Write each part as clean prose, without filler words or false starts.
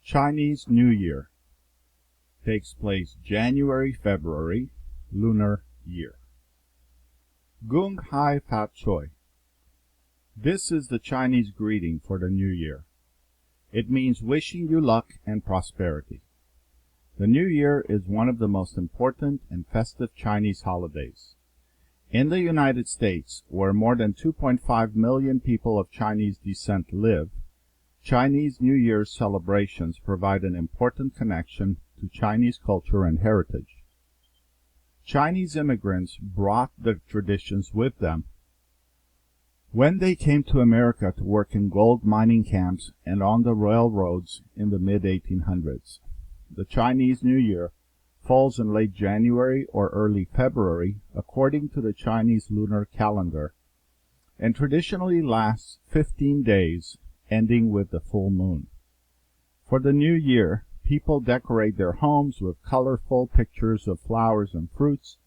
Chinese New Year takes place January-February, lunar year. Gung Hai Fat Choi. This is the Chinese greeting for the New Year. It means wishing you luck and prosperity. The New Year is one of the most important and festive Chinese holidays. In the United States, where more than 2.5 million people of Chinese descent live, Chinese New Year's celebrations provide an important connection to Chinese culture and heritage. Chinese immigrants brought the traditions with them when they came to America to work in gold mining camps and on the railroads in the mid-1800s. The Chinese New Year falls in late January or early February, according to the Chinese lunar calendar, and traditionally lasts 15 days, ending with the full moon. For the New Year, people decorate their homes with colorful pictures of flowers and fruits,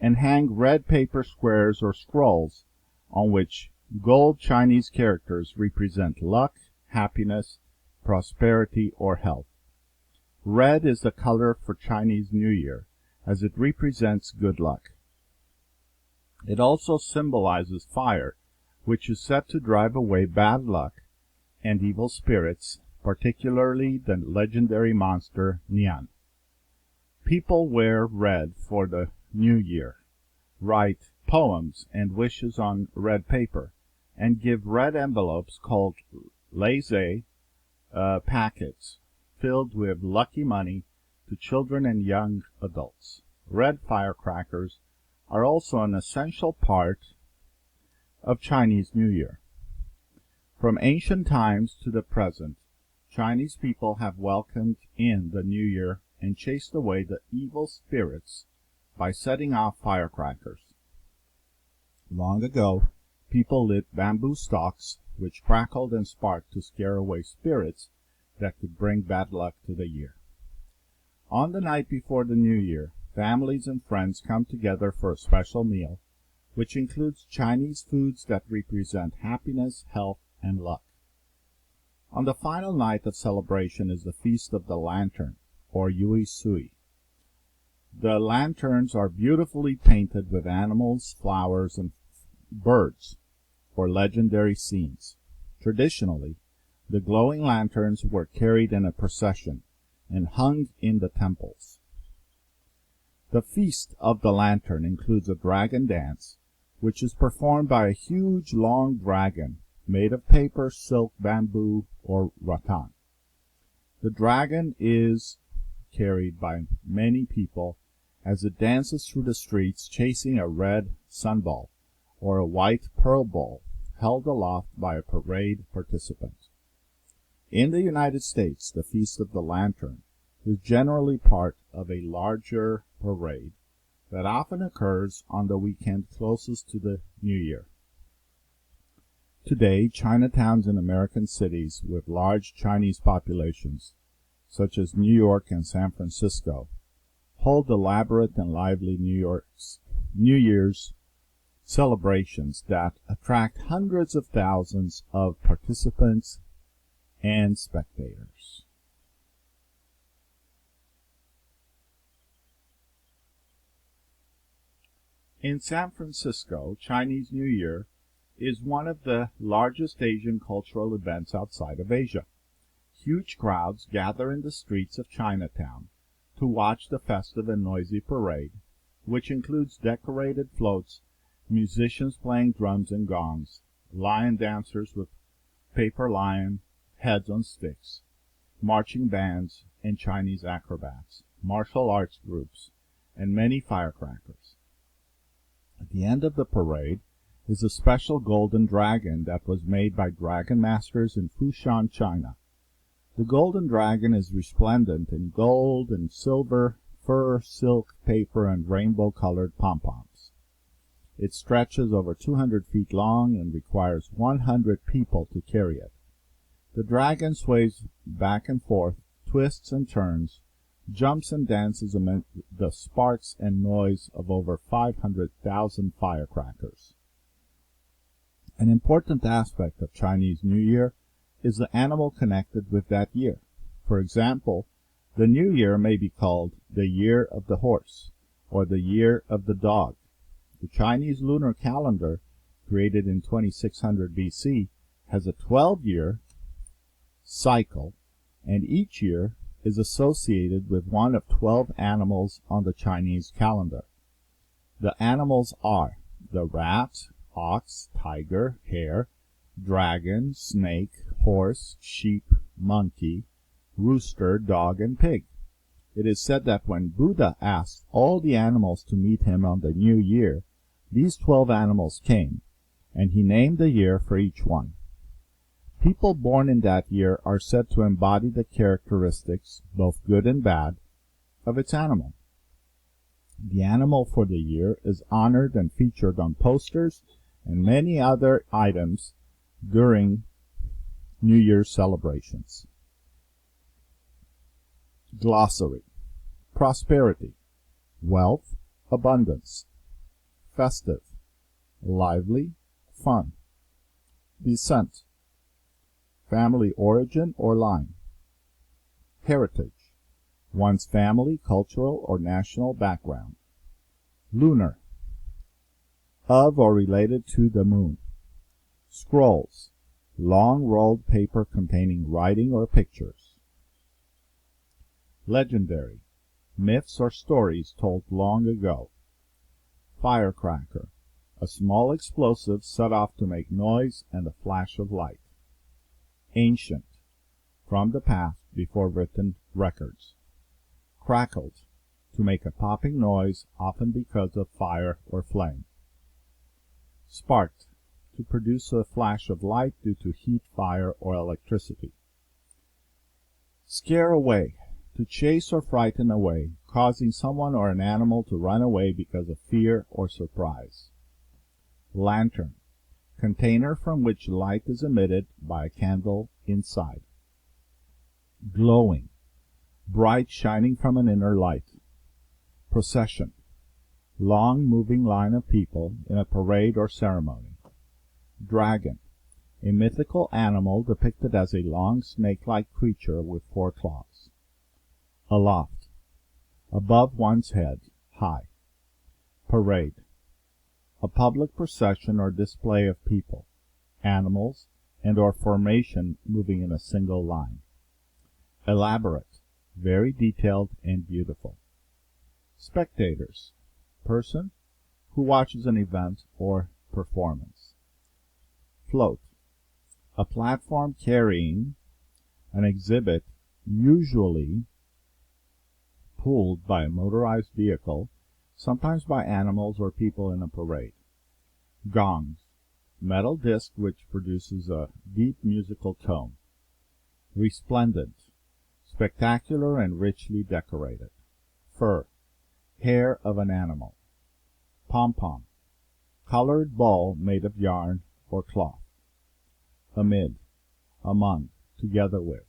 and hang red paper squares or scrolls on which gold Chinese characters represent luck, happiness, prosperity, or health. Red is the color for Chinese New Year, as it represents good luck. It also symbolizes fire, which is said to drive away bad luck and evil spirits, particularly the legendary monster Nian. People wear red for the New Year, write poems and wishes on red paper, and give red envelopes called laissez packets filled with lucky money to children and young adults. Red firecrackers are also an essential part of Chinese New Year. From ancient times to the present, Chinese people have welcomed in the New Year and chased away the evil spirits by setting off firecrackers. Long ago, people lit bamboo stalks which crackled and sparked to scare away spirits that could bring bad luck to the year. On the night before the New Year, families and friends come together for a special meal, which includes Chinese foods that represent happiness, health, and luck. On the final night of celebration is the Feast of the Lantern, or Yui Sui. The lanterns are beautifully painted with animals, flowers, and birds, or legendary scenes. Traditionally, the glowing lanterns were carried in a procession and hung in the temples. The Feast of the Lantern includes a dragon dance, which is performed by a huge long dragon made of paper, silk, bamboo, or rattan. The dragon is carried by many people as it dances through the streets chasing a red sunball or a white pearl ball held aloft by a parade participant. In the United States, the Feast of the Lantern is generally part of a larger parade that often occurs on the weekend closest to the New Year. Today, Chinatowns in American cities with large Chinese populations, such as New York and San Francisco, hold elaborate and lively New Year's celebrations that attract hundreds of thousands of participants and spectators. In San Francisco, Chinese New Year is one of the largest Asian cultural events outside of Asia. Huge crowds gather in the streets of Chinatown to watch the festive and noisy parade, which includes decorated floats, musicians playing drums and gongs, lion dancers with paper lion heads on sticks, marching bands and Chinese acrobats, martial arts groups, and many firecrackers. At the end of the parade is a special golden dragon that was made by dragon masters in Fushan, China. The golden dragon is resplendent in gold and silver, fur, silk, paper, and rainbow-colored pom-poms. It stretches over 200 feet long and requires 100 people to carry it. The dragon sways back and forth, twists and turns, jumps and dances amid the sparks and noise of over 500,000 firecrackers. An important aspect of Chinese New Year is the animal connected with that year. For example, the new year may be called the year of the horse or the year of the dog. The Chinese lunar calendar, created in 2600 BC, has a 12-year cycle, and each year is associated with one of 12 animals on the Chinese calendar. The animals are the rat, ox, tiger, hare, dragon, snake, horse, sheep, monkey, rooster, dog, and pig. It is said that when Buddha asked all the animals to meet him on the new year, these 12 animals came, and he named the year for each one. People born in that year are said to embody the characteristics, both good and bad, of its animal. The animal for the year is honored and featured on posters and many other items during New Year's celebrations. Glossary: prosperity, wealth, abundance, festive, lively, fun. Descent, family origin or line. Heritage, one's family, cultural, or national background. Lunar, of or related to the moon. Scrolls, long rolled paper containing writing or pictures. Legendary, myths or stories told long ago. Firecracker, a small explosive set off to make noise and a flash of light. Ancient, from the past before written records. Crackled, to make a popping noise, often because of fire or flame. Sparked, to produce a flash of light due to heat, fire, or electricity. Scare away, to chase or frighten away, causing someone or an animal to run away because of fear or surprise. Lantern, container from which light is emitted by a candle inside. Glowing, bright, shining from an inner light. Procession, long moving line of people in a parade or ceremony. Dragon, a mythical animal depicted as a long snake-like creature with 4 claws. Aloft, above one's head, high. Parade, a public procession or display of people, animals, and or formation moving in a single line. Elaborate, very detailed and beautiful. Spectators, person who watches an event or performance. Float, a platform carrying an exhibit, usually pulled by a motorized vehicle, sometimes by animals or people in a parade. Gongs, metal disc which produces a deep musical tone. Resplendent, spectacular and richly decorated. Fur, hair of an animal. Pom-pom, colored ball made of yarn or cloth. Amid, among, together with.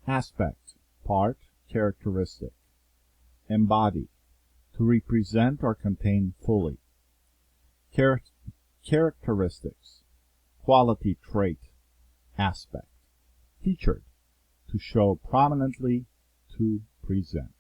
Aspect, part, characteristic. Embody, to represent or contain fully. Characteristics, quality, trait, aspect. Featured, to show prominently, to present.